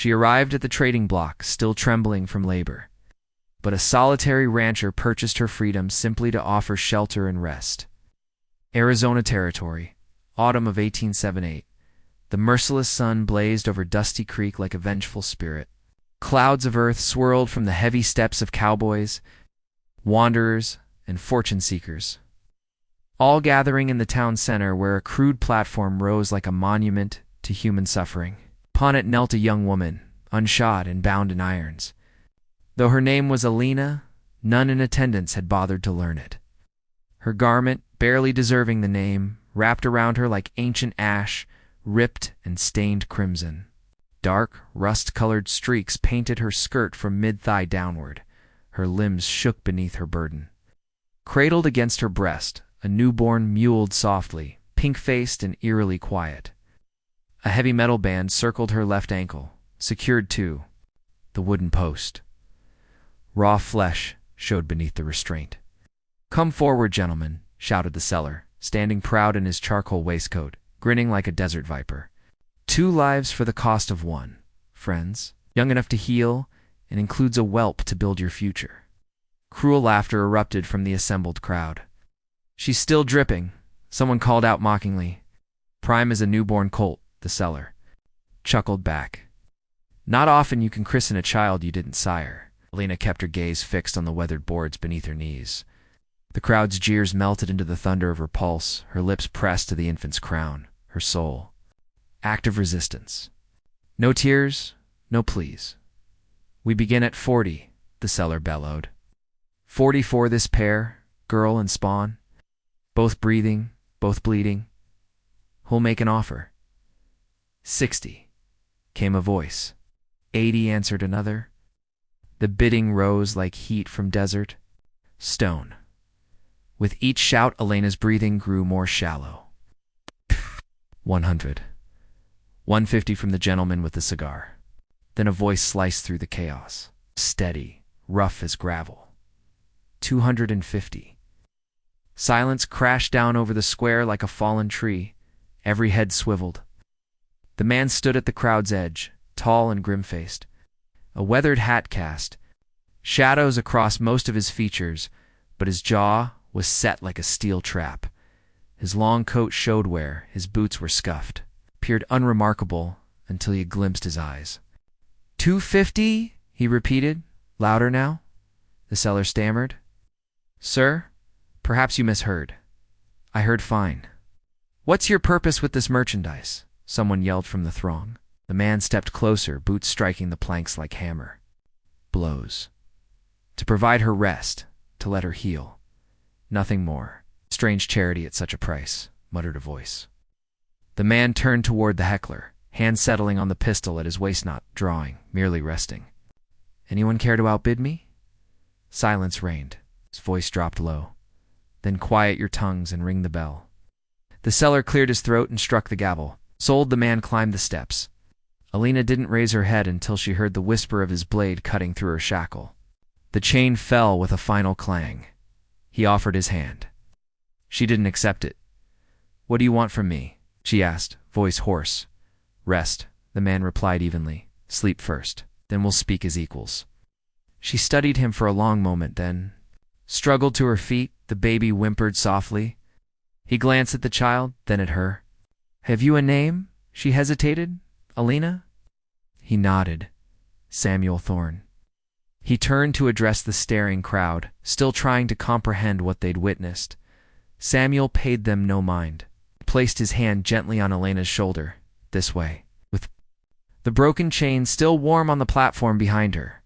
She arrived at the trading block, still trembling from labor. But a solitary rancher purchased her freedom simply to offer shelter and rest. Arizona Territory, autumn of 1878. The merciless sun blazed over Dusty Creek like a vengeful spirit. Clouds of earth swirled from the heavy steps of cowboys, wanderers, and fortune-seekers, all gathering in the town center where a crude platform rose like a monument to human suffering. Upon it knelt a young woman, unshod and bound in irons. Though her name was Alina, none in attendance had bothered to learn it. Her garment, barely deserving the name, wrapped around her like ancient ash, ripped and stained crimson. Dark, rust-colored streaks painted her skirt from mid-thigh downward. Her limbs shook beneath her burden. Cradled against her breast, a newborn mewled softly, pink-faced and eerily quiet. A heavy metal band circled her left ankle, secured to the wooden post. Raw flesh showed beneath the restraint. "Come forward, gentlemen," shouted the seller, standing proud in his charcoal waistcoat, grinning like a desert viper. "2 lives for the cost of 1, friends, young enough to heal, and includes a whelp to build your future." Cruel laughter erupted from the assembled crowd. "She's still dripping," someone called out mockingly. "Prime as a newborn colt," the seller chuckled back. "Not often you can christen a child you didn't sire." Alina kept her gaze fixed on the weathered boards beneath her knees. The crowd's jeers melted into the thunder of her pulse, her lips pressed to the infant's crown, her soul active resistance. "No tears, no pleas. We begin at 40, the seller bellowed. 40 for this pair, girl and spawn. Both breathing, both bleeding. Who'll make an offer?" 60, came a voice. 80, answered another. The bidding rose like heat from desert. Stone. With each shout, Elena's breathing grew more shallow. 100. 150 from the gentleman with the cigar. Then a voice sliced through the chaos. Steady, rough as gravel. 250. Silence crashed down over the square like a fallen tree. Every head swiveled. The man stood at the crowd's edge, tall and grim-faced. A weathered hat cast, shadows across most of his features, but his jaw was set like a steel trap. His long coat showed wear, his boots were scuffed. Appeared unremarkable until you glimpsed his eyes. 250, he repeated, louder now. The seller stammered. "Sir, perhaps you misheard." "I heard fine." "What's your purpose with this merchandise?" someone yelled from the throng. The man stepped closer, boots striking the planks like hammer. Blows. "To provide her rest, to let her heal. Nothing more. Strange charity at such a price," muttered a voice. The man turned toward the heckler, hand settling on the pistol at his waist, not drawing, merely resting. "Anyone care to outbid me?" Silence reigned. His voice dropped low. "Then quiet your tongues and ring the bell." The seller cleared his throat and struck the gavel. Sold, the man climbed the steps. Alina didn't raise her head until she heard the whisper of his blade cutting through her shackle. The chain fell with a final clang. He offered his hand. She didn't accept it. "What do you want from me?" she asked, voice hoarse. "Rest," the man replied evenly. "Sleep first, then we'll speak as equals." She studied him for a long moment, then struggled to her feet. The baby whimpered softly. He glanced at the child, then at her. "Have you a name?" she hesitated. "Alina?" He nodded. "Samuel Thorne." He turned to address the staring crowd, still trying to comprehend what they'd witnessed. Samuel paid them no mind. Placed his hand gently on Elena's shoulder. "This way," with the broken chain still warm on the platform behind her.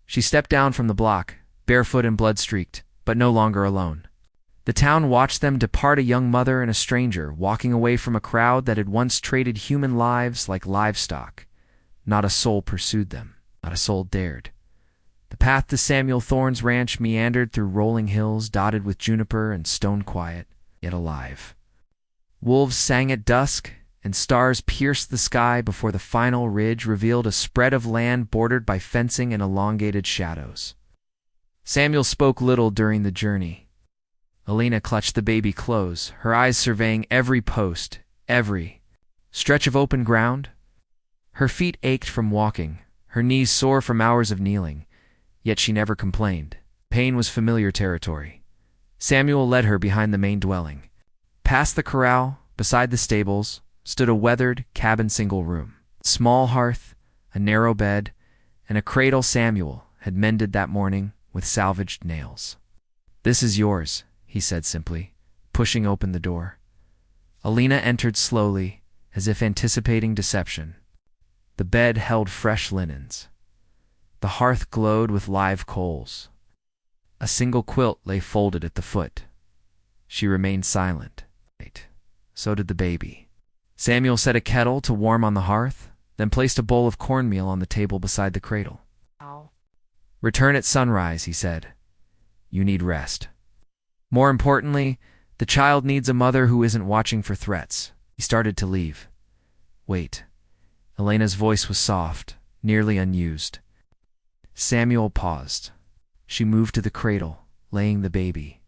She stepped down from the block, barefoot and blood-streaked, but no longer alone. The town watched them depart, a young mother and a stranger, walking away from a crowd that had once traded human lives like livestock. Not a soul pursued them. Not a soul dared. The path to Samuel Thorne's ranch meandered through rolling hills dotted with juniper and stone quiet, yet alive. Wolves sang at dusk, and stars pierced the sky before the final ridge revealed a spread of land bordered by fencing and elongated shadows. Samuel spoke little during the journey. Alina clutched the baby close, her eyes surveying every post, every stretch of open ground. Her feet ached from walking, her knees sore from hours of kneeling, yet she never complained. Pain was familiar territory. Samuel led her behind the main dwelling. Past the corral, beside the stables, stood a weathered, cabin single room. Small hearth, a narrow bed, and a cradle Samuel had mended that morning with salvaged nails. "This is yours," he said simply, pushing open the door. Alina entered slowly, as if anticipating deception. The bed held fresh linens. The hearth glowed with live coals. A single quilt lay folded at the foot. She remained silent. So did the baby. Samuel set a kettle to warm on the hearth, then placed a bowl of cornmeal on the table beside the cradle. "Return at sunrise," he said. "You need rest. More importantly, the child needs a mother who isn't watching for threats." He started to leave. "Wait." Elena's voice was soft, nearly unused. Samuel paused. She moved to the cradle, laying the baby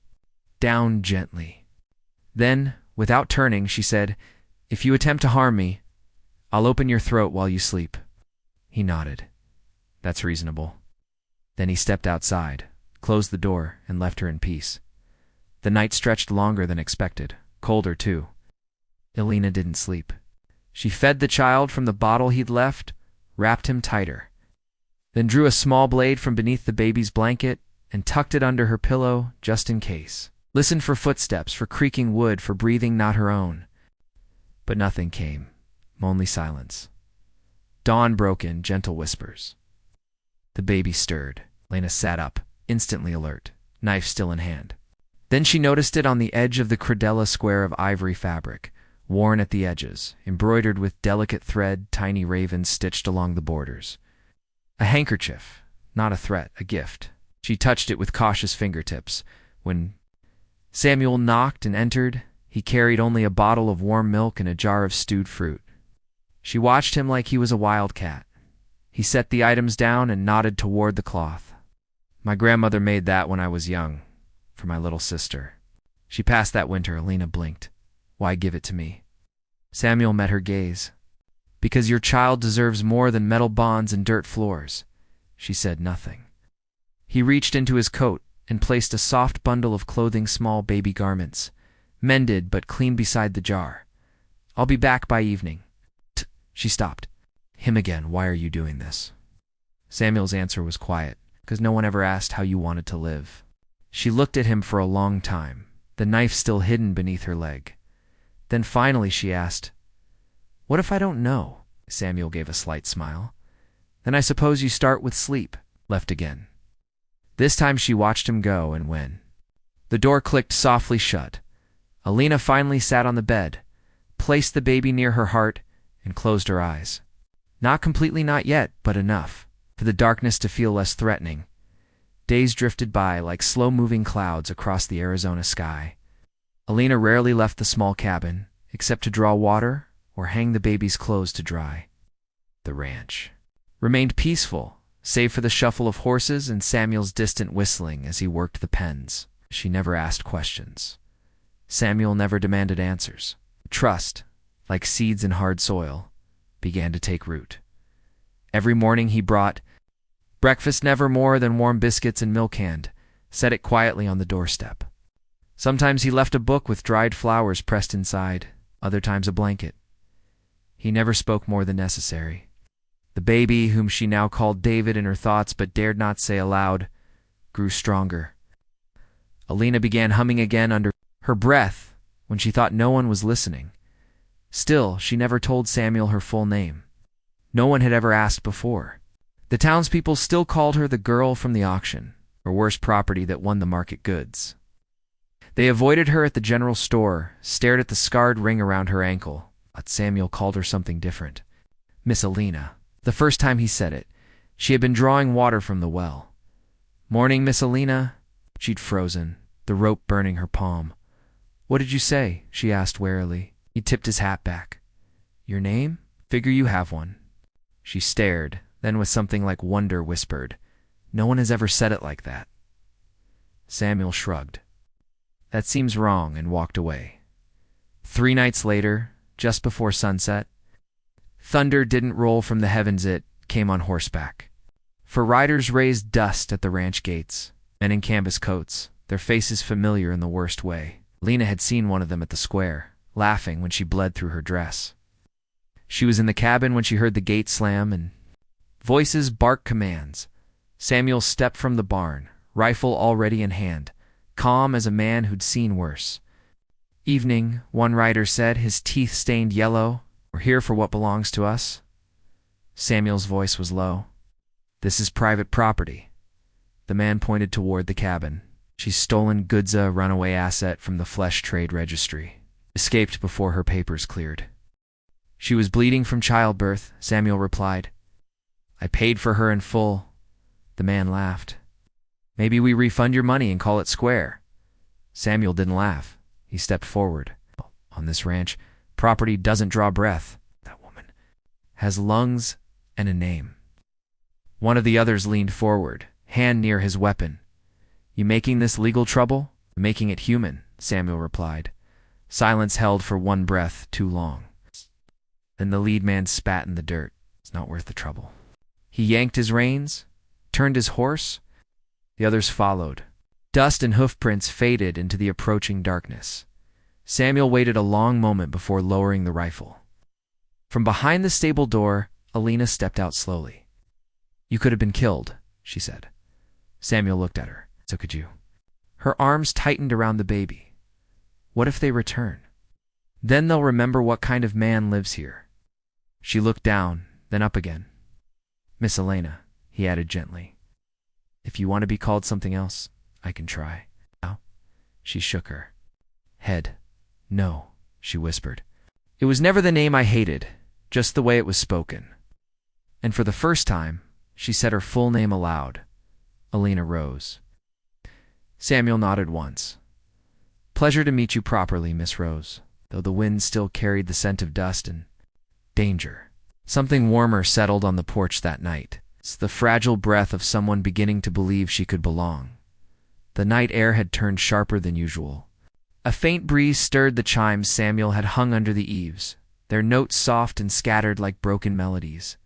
down gently. Then, without turning, she said, "If you attempt to harm me, I'll open your throat while you sleep." He nodded. "That's reasonable." Then he stepped outside, closed the door, and left her in peace. The night stretched longer than expected, colder too. Elena didn't sleep. She fed the child from the bottle he'd left, wrapped him tighter, then drew a small blade from beneath the baby's blanket and tucked it under her pillow just in case. Listened for footsteps, for creaking wood, for breathing not her own. But nothing came, only silence. Dawn broke in gentle whispers. The baby stirred. Elena sat up, instantly alert, knife still in hand. Then she noticed it on the edge of the credella square of ivory fabric, worn at the edges, embroidered with delicate thread, tiny ravens stitched along the borders. A handkerchief, not a threat, a gift. She touched it with cautious fingertips. When Samuel knocked and entered, he carried only a bottle of warm milk and a jar of stewed fruit. She watched him like he was a wildcat. He set the items down and nodded toward the cloth. "My grandmother made that when I was young, for my little sister. She passed that winter." Elena blinked. "Why give it to me?" Samuel met her gaze. "Because your child deserves more than metal bonds and dirt floors." She said nothing. He reached into his coat and placed a soft bundle of clothing, small baby garments, mended but clean, beside the jar. "I'll be back by evening." She stopped. "Him again. Why are you doing this?" Samuel's answer was quiet. "Because no one ever asked how you wanted to live." She looked at him for a long time, the knife still hidden beneath her leg. Then finally she asked, "What if I don't know?" Samuel gave a slight smile. "Then I suppose you start with sleep." Left again. This time she watched him go, and when the door clicked softly shut, Elena finally sat on the bed, placed the baby near her heart, and closed her eyes. Not completely, not yet, but enough for the darkness to feel less threatening. Days drifted by like slow-moving clouds across the Arizona sky. Elena rarely left the small cabin, except to draw water or hang the baby's clothes to dry. The ranch remained peaceful, save for the shuffle of horses and Samuel's distant whistling as he worked the pens. She never asked questions. Samuel never demanded answers. Trust, like seeds in hard soil, began to take root. Every morning he brought breakfast, never more than warm biscuits and milk hand, set it quietly on the doorstep. Sometimes he left a book with dried flowers pressed inside, other times a blanket. He never spoke more than necessary. The baby, whom she now called David in her thoughts but dared not say aloud, grew stronger. Elena began humming again under her breath when she thought no one was listening. Still, she never told Samuel her full name. No one had ever asked before. The townspeople still called her the girl from the auction, or worse, property that won the market goods. They avoided her at the general store, stared at the scarred ring around her ankle, but Samuel called her something different. Miss Elena. The first time he said it, she had been drawing water from the well. "Morning, Miss Elena." She'd frozen, the rope burning her palm. "What did you say?" she asked warily. He tipped his hat back. "Your name? Figure you have one." She stared, then with something like wonder whispered, "No one has ever said it like that." Samuel shrugged. "That seems wrong," and walked away. 3 nights later, just before sunset, Thunder didn't roll from the heavens, it came on horseback. For riders raised dust at the ranch gates, men in canvas coats, their faces familiar in the worst way. Lena had seen one of them at the square, laughing when she bled through her dress. She was in the cabin when she heard the gate slam and voices bark commands. Samuel stepped from the barn, rifle already in hand, calm as a man who'd seen worse. "Evening," one rider said, his teeth stained yellow. "We're here for what belongs to us." Samuel's voice was low. "This is private property." The man pointed toward the cabin. "She's stolen goods, a runaway asset from the flesh trade registry. Escaped before her papers cleared." "She was bleeding from childbirth," Samuel replied. "I paid for her in full." The man laughed. "Maybe we refund your money and call it square." Samuel didn't laugh. He stepped forward. "On this ranch, property doesn't draw breath. That woman has lungs and a name." One of the others leaned forward, hand near his weapon. "You making this legal trouble?" "Making it human," Samuel replied. Silence held for one breath too long. Then the lead man spat in the dirt. "It's not worth the trouble." He yanked his reins, turned his horse. The others followed. Dust and hoofprints faded into the approaching darkness. Samuel waited a long moment before lowering the rifle. From behind the stable door, Alina stepped out slowly. "You could have been killed," she said. Samuel looked at her. "So could you." Her arms tightened around the baby. "What if they return? Then they'll remember what kind of man lives here." She looked down, then up again. "Miss Elena," he added gently, "if you want to be called something else, I can try." "No." She shook her head. "No," she whispered. "It was never the name I hated, just the way it was spoken." And for the first time, she said her full name aloud. Alina Rose. Samuel nodded once. "Pleasure to meet you properly, Miss Rose," though the wind still carried the scent of dust and danger. Something warmer settled on the porch that night. It's the fragile breath of someone beginning to believe she could belong. The night air had turned sharper than usual. A faint breeze stirred the chimes Samuel had hung under the eaves, their notes soft and scattered like broken melodies.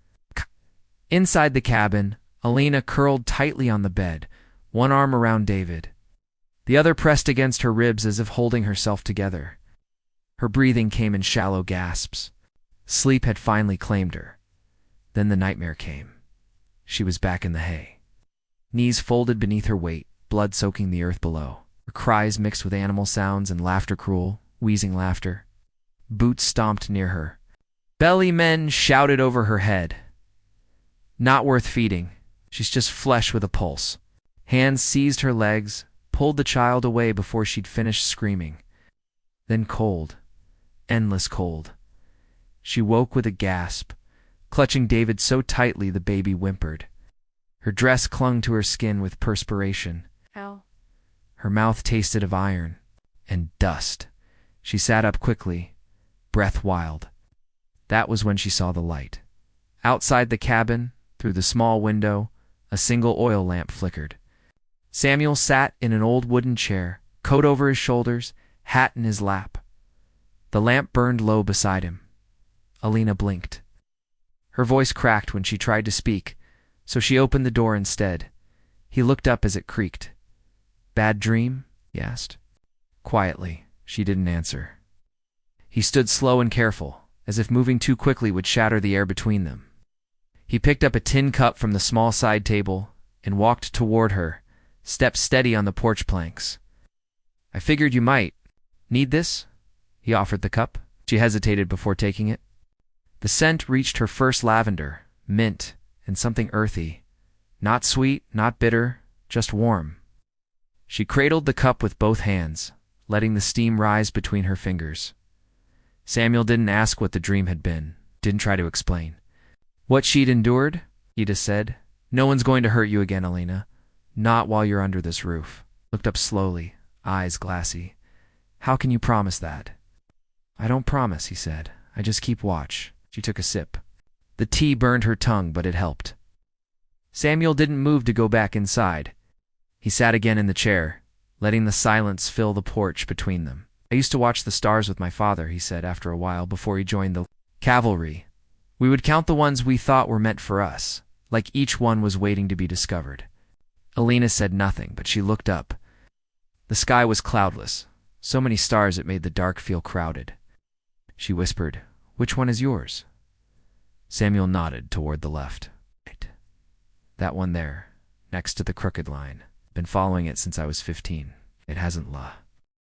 Inside the cabin, Alina curled tightly on the bed, one arm around David, the other pressed against her ribs as if holding herself together. Her breathing came in shallow gasps. Sleep had finally claimed her. Then the nightmare came. She was back in the hay. Knees folded beneath her weight, blood soaking the earth below. Her cries mixed with animal sounds and laughter, cruel, wheezing laughter. Boots stomped near her. Belly men shouted over her head. "Not worth feeding. She's just flesh with a pulse." Hands seized her legs, pulled the child away before she'd finished screaming. Then cold, endless cold. She woke with a gasp, clutching David so tightly the baby whimpered. Her dress clung to her skin with perspiration. "Ow." Her mouth tasted of iron and dust. She sat up quickly, breath wild. That was when she saw the light. Outside the cabin, through the small window, a single oil lamp flickered. Samuel sat in an old wooden chair, coat over his shoulders, hat in his lap. The lamp burned low beside him. Alina blinked. Her voice cracked when she tried to speak, so she opened the door instead. He looked up as it creaked. "Bad dream?" he asked. Quietly, she didn't answer. He stood slow and careful, as if moving too quickly would shatter the air between them. He picked up a tin cup from the small side table and walked toward her, stepped steady on the porch planks. "I figured you might. Need this?" He offered the cup. She hesitated before taking it. The scent reached her first lavender, mint, and something earthy. Not sweet, not bitter, just warm. She cradled the cup with both hands, letting the steam rise between her fingers. Samuel didn't ask what the dream had been, didn't try to explain. What she'd endured, he just said, "No one's going to hurt you again, Alina. Not while you're under this roof." Looked up slowly, eyes glassy. "How can you promise that?" "I don't promise," he said. "I just keep watch." She took a sip. The tea burned her tongue, but it helped. Samuel didn't move to go back inside. He sat again in the chair, letting the silence fill the porch between them. "I used to watch the stars with my father," he said after a while, before he joined the cavalry. We would count the ones we thought were meant for us, like each one was waiting to be discovered. Alina said nothing, but she looked up. The sky was cloudless, so many stars it made the dark feel crowded. She whispered, "Which one is yours?" Samuel nodded toward the left. "Right. That one there, next to the crooked line. Been following it since I was 15. It hasn't